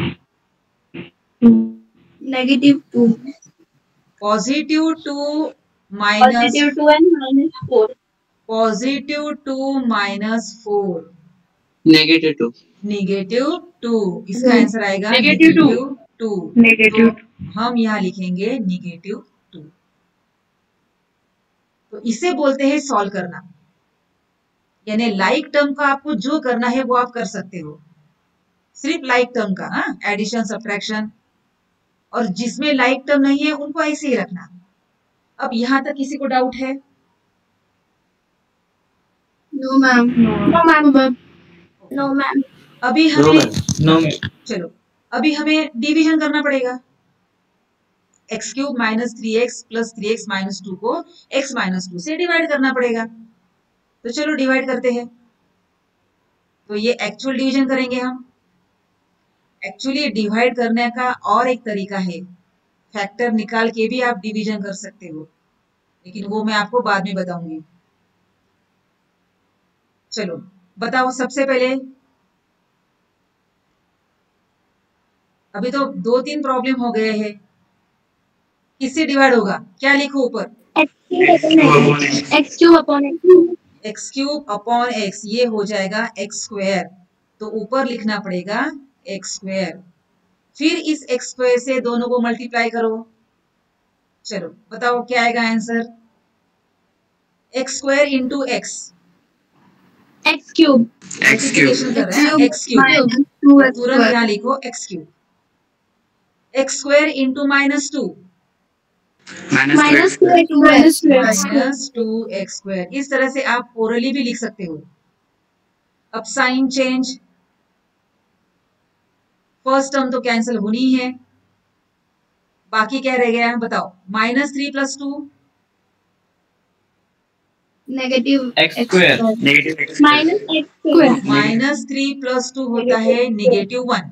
-2 positive 2 minus +2 and -4 positive 2 minus 4 negative 2 negative 2। इसका आंसर आएगा Negative two. निगेटिव 2। Negative तो हम यहाँ लिखेंगे निगेटिव 2। तो इसे बोलते हैं सॉल्व करना, यानी लाइक टर्म का आपको जो करना है वो आप कर सकते हो, सिर्फ लाइक टर्म का, एडिशन सब्ट्रैक्शन, और जिसमें लाइक टर्म नहीं है उनको ऐसे ही रखना। अब यहां तक किसी को डाउट है? No ma'am no ma'am no ma'am अभी no हमें ma'am no ma'am चलो, अभी हमें डिवीजन करना पड़ेगा। X cube minus 3x plus 3x minus 2 को x माइनस 2 से डिवाइड करना पड़ेगा। तो चलो डिवाइड करते हैं। तो ये एक्चुअल डिवीजन करेंगे हम। एक्चुअली डिवाइड करने का और एक तरीका है, फैक्टर निकाल के भी आप डिवीजन कर सकते हो, लेकिन वो मैं आपको बाद में बताऊंगी। चलो बताओ सबसे पहले, अभी तो 2-3 प्रॉब्लम हो गए हैं। किससे डिवाइड होगा? क्या लिखो ऊपर? x cube upon x x cube upon x, ये हो जाएगा एक्स स्क्वायर। तो ऊपर लिखना पड़ेगा एक्स स्क्वायर। फिर इस एक्स स्क्वायर से दोनों को मल्टीप्लाई करो। चलो बताओ क्या आएगा answer? X square into x, x cube multiplication कर रहे हैं ना, एक्स क्यूब। तुरंत यहाँ लिखो x cube. X square into minus 2 minus minus 2 x square. इस तरह से आप ओरली भी लिख सकते हो। अब साइन चेंज, फर्स्ट टर्म तो कैंसिल होनी है, बाकी क्या रह गया बताओ? -3 + 2 negative x square negative x -x -3 + 2 होता है -1।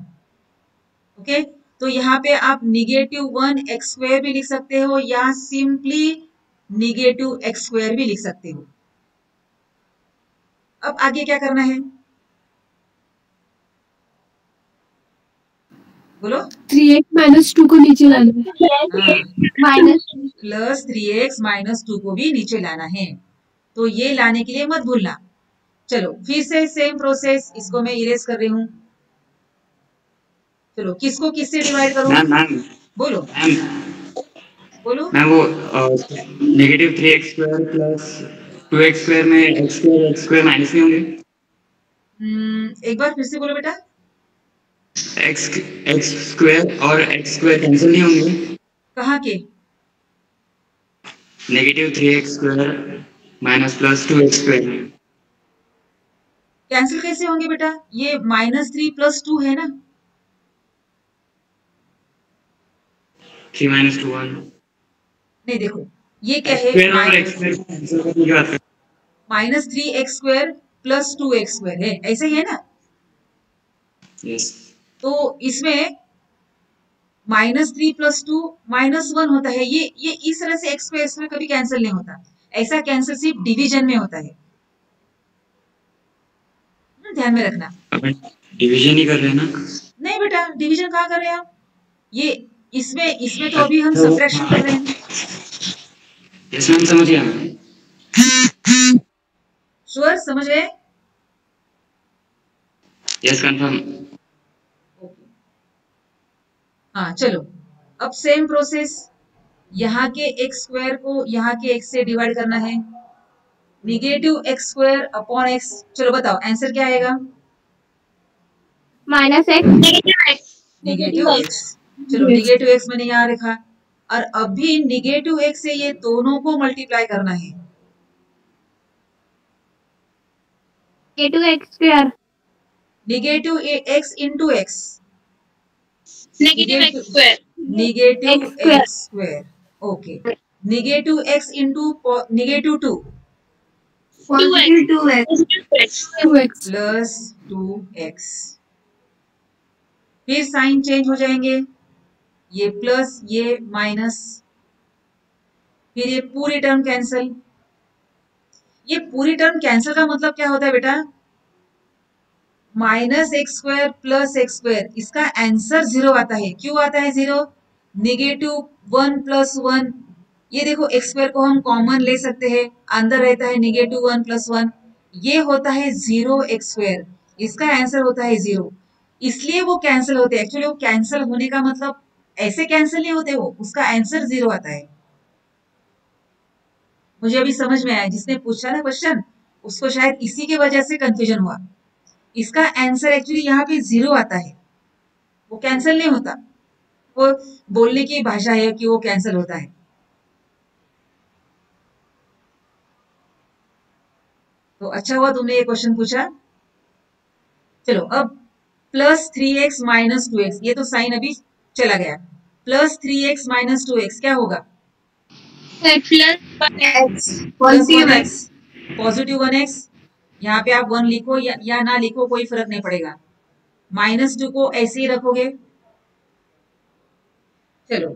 ओके, तो यहाँ पे आप -1 एक्स स्क्वायर भी लिख सकते हो या सिंपली -x स्क्वायर भी लिख सकते हो। अब आगे क्या करना है बोलो? 3x माइनस 2 को नीचे लाना है। माइनस +3x - 2 को भी नीचे लाना है। तो ये लाने के लिए मत भूलना। चलो फिर से सेम प्रोसेस, इसको मैं इरेज कर रही हूँ। चलो किसको किससे डिवाइड करूँ? मैम बोलो बोलो। मैम वो negative 3x square plus 2x square में x square माइनस नहीं होंगे? एक बार फिर से बोलो बेटा। x square और x square कैंसिल नहीं होंगे? कहाँ के? negative 3x square minus plus 2x square cancel कैसे होंगे बेटा? ये -3 + 2 है ना। 3 minus 2 1 नहीं देखो ये क्या है, square और x square को cancel करने की बात कर -3x² + 2x² है, ऐसे ही है ना। yes तो इसमें -3 + 2 -1 होता है। ये इस तरह से x² कभी कैंसिल नहीं होता। ऐसा कैंसिल सिर्फ डिवीजन में होता है, ध्यान में रखना। डिवीजन ही कर रहे हैं ना? नहीं बेटा, डिवीजन कहाँ कर रहे हैं आप? ये इसमें तो अभी हम सब्ट्रैक्शन कर रहे हैं। यस मैम समझ गया। श्योर समझ गए? Yes confirm. हाँ चलो, अब सेम प्रोसेस, यहाँ के x² को यहाँ के x से डिवाइड करना है। -x² अपॉन x, चलो बताओ आंसर क्या आएगा? -x -x। चलो -x मैंने यहाँ लिखा, और अभी -x से ये दोनों को मल्टीप्लाई करना है। x square -x into x, negative x square negative X square. X square, okay, negative x into negative 2 positive 2x 2x plus 2x, फिर साइन चेंज हो जाएंगे, ये प्लस ये माइनस, फिर ये पूरी टर्म कैंसिल। ये पूरी टर्म कैंसिल का मतलब क्या होता है बेटा, minus x square plus x square, इसका आंसर 0 आता है। क्यों आता है 0? नेगेटिव 1 प्लस 1, ये देखो एक्स स्क्वायर को हम कॉमन ले सकते हैं, अंदर रहता है नेगेटिव 1 प्लस 1, ये होता है 0 एक्स स्क्वायर, इसका आंसर होता है 0, इसलिए वो कैंसिल होते हैं। एक्चुअली वो कैंसिल होने का मतलब ऐसे कैंसिल नहीं होते, वो उसका आंसर 0 आता है। मुझे अभी समझ में आया, जिसने पूछा ना क्वेश्चन उसको शायद इसी की वजह से कंफ्यूजन हुआ। इसका आंसर एक्चुअली यहाँ पे 0 आता है, वो कैंसिल नहीं होता, वो बोलने की भाषा है कि वो कैंसिल होता है। तो अच्छा हुआ तुमने ये क्वेश्चन पूछा। चलो अब प्लस 3x माइनस 2x, ये तो साइन अभी चला गया, प्लस 3x माइनस 2x क्या होगा? Plus positive 1x, positive 1x, यहाँ पे आप 1 लिखो या ना लिखो कोई फर्क नहीं पड़ेगा, माइनस 2 को ऐसे ही रखोगे। चलो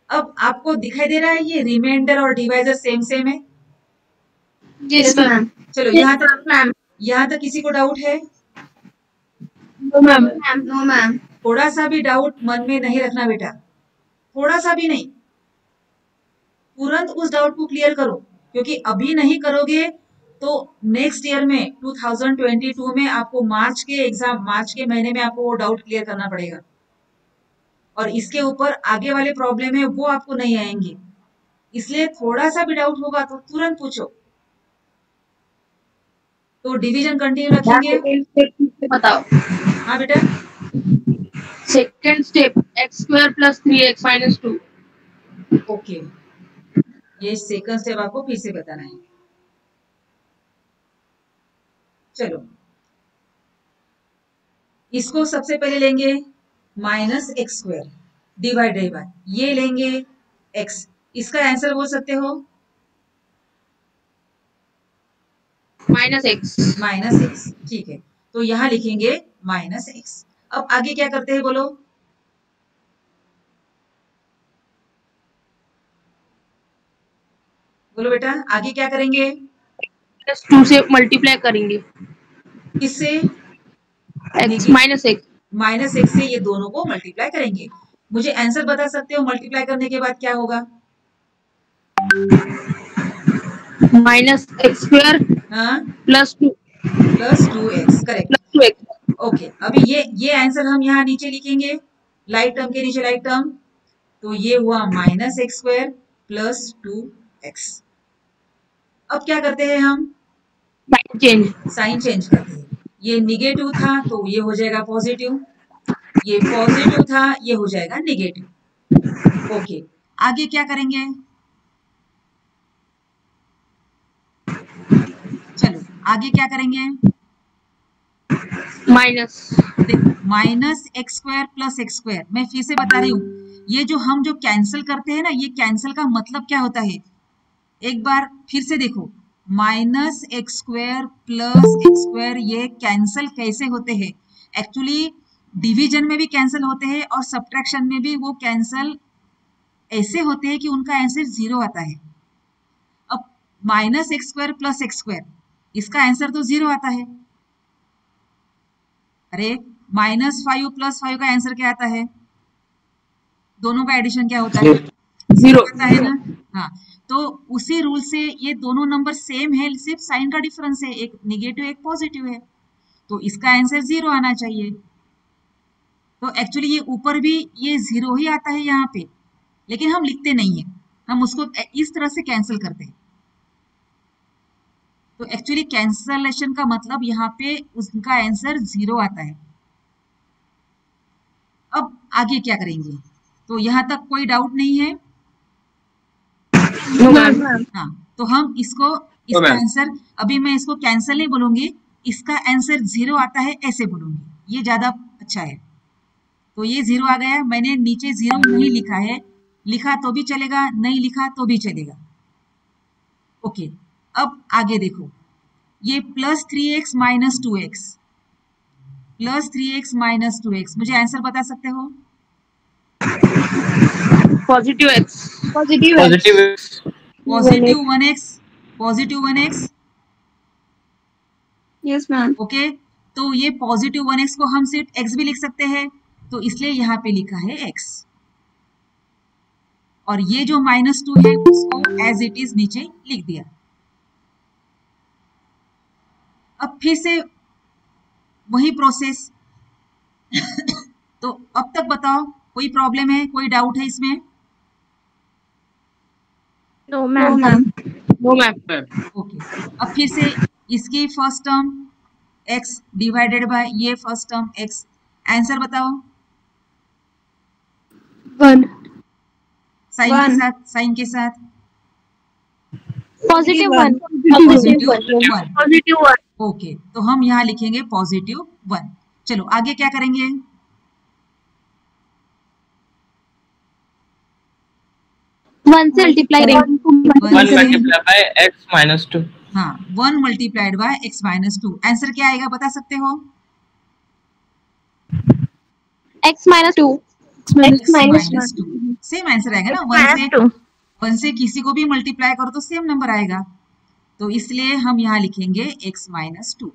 अब आपको दिखाई दे रहा है ये रिमाइंडर और डिवाइजर सेम सेम है? Yes ma'am. चलो यहाँ तक किसी को डाउट है? No ma'am. थोड़ा सा भी डाउट मन में नहीं रखना बेटा, थोड़ा सा भी नहीं, तुरंत उस डाउट को क्लियर करो, क्योंकि अभी नहीं करोगे तो नेक्स्ट ईयर में 2022 में आपको मार्च के महीने में आपको वो डाउट क्लियर करना पड़ेगा, और इसके ऊपर आगे वाले प्रॉब्लम है वो आपको नहीं आएंगे। इसलिए थोड़ा सा भी डाउट होगा तो तुरंत पूछो। तो डिवीजन कंटिन्यू रखेंगे, बताओ। हाँ बेटा। Second step x square plus 3x minus 2। Okay, ये सेकंड स्टेप आपको फिर से बताना है। चलो इसको सबसे पहले लेंगे minus x square divided by, ये लेंगे x, इसका आंसर बोल सकते हो माइनस x, ठीक है, तो यहां लिखेंगे माइनस x। अब आगे क्या करते हैं बोलो? बोलो बेटा, आगे क्या करेंगे? प्लस 2 से मल्टीप्लाई करेंगे, किससे? x माइनस x से ये दोनों को मल्टीप्लाई करेंगे। मुझे आंसर बता सकते हो मल्टीप्लाई करने के बाद क्या होगा? माइनस एक्स स्क्वायर हाँ, plus 2x, correct. Plus 2x। Okay, अभी ये आंसर हम यहाँ नीचे लिखेंगे, लाइट टर्म के नीचे लाइट टर्म, तो ये हुआ minus x square plus 2x। अब क्या करते हैं हम? साइन चेंज करते हैं। ये निगेटिव था तो ये हो जाएगा पॉजिटिव, ये पॉजिटिव था ये हो जाएगा निगेटिव। ओके, आगे क्या करेंगे? चलो आगे क्या करेंगे? Minus x square plus x square, मैं फिर से बता रही हूँ, ये हम जो कैंसिल करते हैं ना, ये कैंसिल का मतलब क्या होता है, एक बार फिर से देखो, minus x square plus x square ये कैंसिल कैसे होते हैं? एक्चुअली डिवीजन में भी कैंसिल होते हैं और सब्ट्रैक्शन में भी वो कैंसिल ऐसे होते हैं कि उनका आंसर 0 आता है। अब minus x square plus x square, इसका आंसर तो 0 आता है। अरे माइनस 5 प्लस 5 का आंसर क्या आता है? दोनों का एडिशन क्या होता है? 0 आता है ना। हाँ, तो उसी रूल से ये दोनों नंबर सेम है, सिर्फ साइन का डिफरेंस है, एक नेगेटिव एक पॉजिटिव है, तो इसका आंसर 0 आना चाहिए। तो एक्चुअली ये ऊपर भी ये 0 ही आता है यहाँ पे, लेकिन हम लिखते नहीं है, हम उसको इस तरह से कैंसिल करते हैं। तो एक्चुअली कैंसलेशन का मतलब यहाँ पे उसका आंसर 0 आता है। अब आगे क्या करेंगे? तो यहाँ तक कोई डाउट नहीं है? हाँ, तो हम इसका आंसर, अभी मैं इसको कैंसिल नहीं बोलूंगी, इसका आंसर 0 आता है ऐसे बोलूंगी, ये ज्यादा अच्छा है। तो ये 0 आ गया। मैंने नीचे 0 नहीं लिखा है, लिखा तो भी चलेगा, नहीं लिखा तो भी चलेगा। ओके, अब आगे देखो, ये plus 3x minus 2x, plus 3x minus 2x, मुझे आंसर बता सकते हो? Positive x, positive positive positive 1x, positive 1x। Yes ma'am. Okay, तो ये पॉजिटिव 1x को हम सिर्फ x भी लिख सकते हैं, तो इसलिए यहाँ पे लिखा है x। और ये जो -2 है उसको एज इट इज नीचे लिख दिया। अब फिर से वही प्रोसेस। तो अब तक बताओ, कोई प्रॉब्लम है, कोई डाउट है इसमें? No ma'am. No ma'am. Okay, अब फिर से इसकी first term x divided by ये फर्स्ट टर्म x, आंसर बताओ। 1 साइन के साथ, साइन के साथ। पॉजिटिव 1। पॉजिटिव 1। पॉजिटिव 1। ओके, तो हम यहाँ लिखेंगे पॉजिटिव 1। चलो आगे क्या करेंगे? वन से multiply multiply by x minus 2। हाँ, 1 multiplied by x minus 2। Answer क्या आएगा बता सकते हो? x minus 2। x minus 2 same answer आएगा ना। 1 से किसी को भी मल्टीप्लाई करो तो सेम नंबर आएगा, तो इसलिए हम यहाँ लिखेंगे x माइनस 2।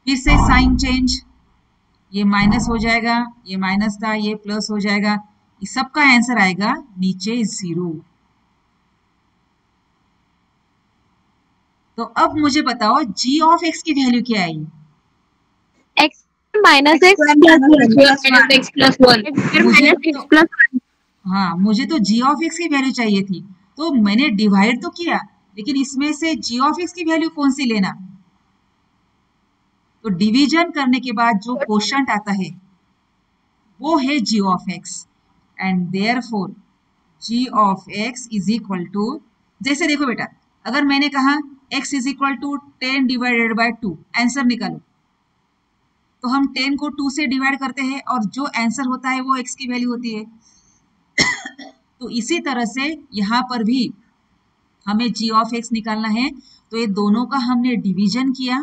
फिर से साइन चेंज, ये माइनस हो जाएगा, ये माइनस था, ये प्लस हो जाएगा, इस सब का आंसर आएगा नीचे 0। तो अब मुझे बताओ g ऑफ x की वैल्यू क्या आई? x minus x plus 1। हाँ, मुझे तो g ऑफ x की वैल्यू चाहिए थी, तो मैंने डिवाइड तो किया, लेकिन इसमें से g ऑफ x की वैल्यू कौन सी लेना? तो डिवीजन करने के बाद जो कोशंट आता है वो है g of x, and therefore g of x is equal to, जैसे देखो बेटा, अगर मैंने कहा x is equal to 10 divided by 2, answer निकालो, तो हम 10 को 2 से डिवाइड करते हैं और जो आंसर होता है वो x की वैल्यू होती है। तो इसी तरह से यहाँ पर भी हमें g ऑफ x निकालना है, तो ये दोनों का हमने डिवीजन किया,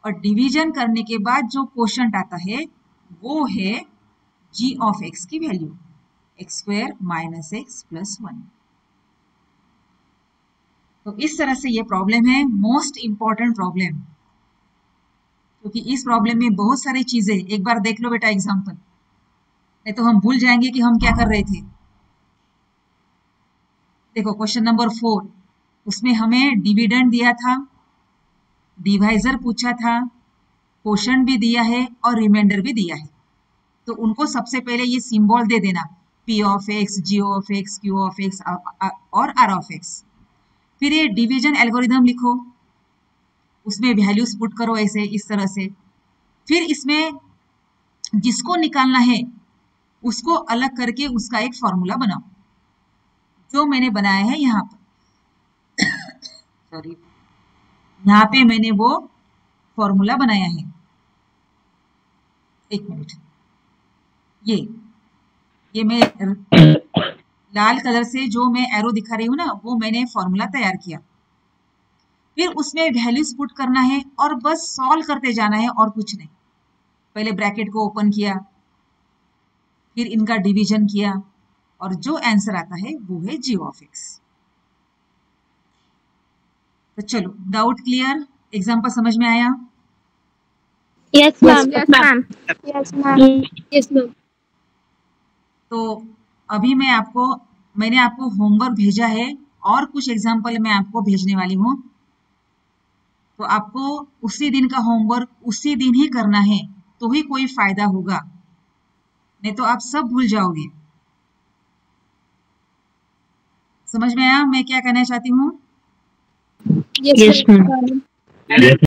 और डिवीजन करने के बाद जो कोशंट आता है वो है g ऑफ x की value, x² minus x plus 1। तो इस तरह से ये प्रॉब्लम है, मोस्ट इंपॉर्टेंट प्रॉब्लम, क्योंकि इस प्रॉब्लम में बहुत सारी चीजें, एक बार देख लो बेटा एग्जाम्पल, नहीं तो हम भूल जाएंगे कि हम क्या कर रहे थे। देखो क्वेश्चन नंबर 4, उसमें हमें डिविडेंड दिया था, डिवाइजर पूछा था, कोशंट भी दिया है और रिमाइंडर भी दिया है। तो उनको सबसे पहले ये सिंबल दे देना, p of x, g of x, q of x और r ऑफ x। फिर ये डिवीजन एल्गोरिथम लिखो, उसमें वैल्यूज पुट करो ऐसे, इस तरह से। फिर इसमें जिसको निकालना है उसको अलग करके उसका एक फॉर्मूला बनाओ, जो मैंने बनाया है यहाँ पर। सॉरी, यहाँ पे मैंने वो फॉर्मूला बनाया है। एक मिनट, ये मैं लाल कलर से जो मैं एरो दिखा रही हूँ ना, वो मैंने फॉर्मूला तैयार किया। फिर उसमें वैल्यूज पुट करना है और बस सॉल्व करते जाना है और कुछ नहीं। पहले ब्रैकेट को ओपन किया, फिर इनका डिवीजन किया, और जो आंसर आता है वो है g ऑफ x। तो चलो, डाउट क्लियर? एग्जाम्पल समझ में आया? Yes ma'am. Yes ma'am. Yes ma'am. Yes ma'am. तो अभी मैंने आपको होमवर्क भेजा है, और कुछ एग्जाम्पल मैं आपको भेजने वाली हूँ। तो आपको उसी दिन का होमवर्क उसी दिन ही करना है, तो ही कोई फायदा होगा, नहीं तो आप सब भूल जाओगे। समझ में आया मैं क्या कहना चाहती हूँ? Yes ma'am.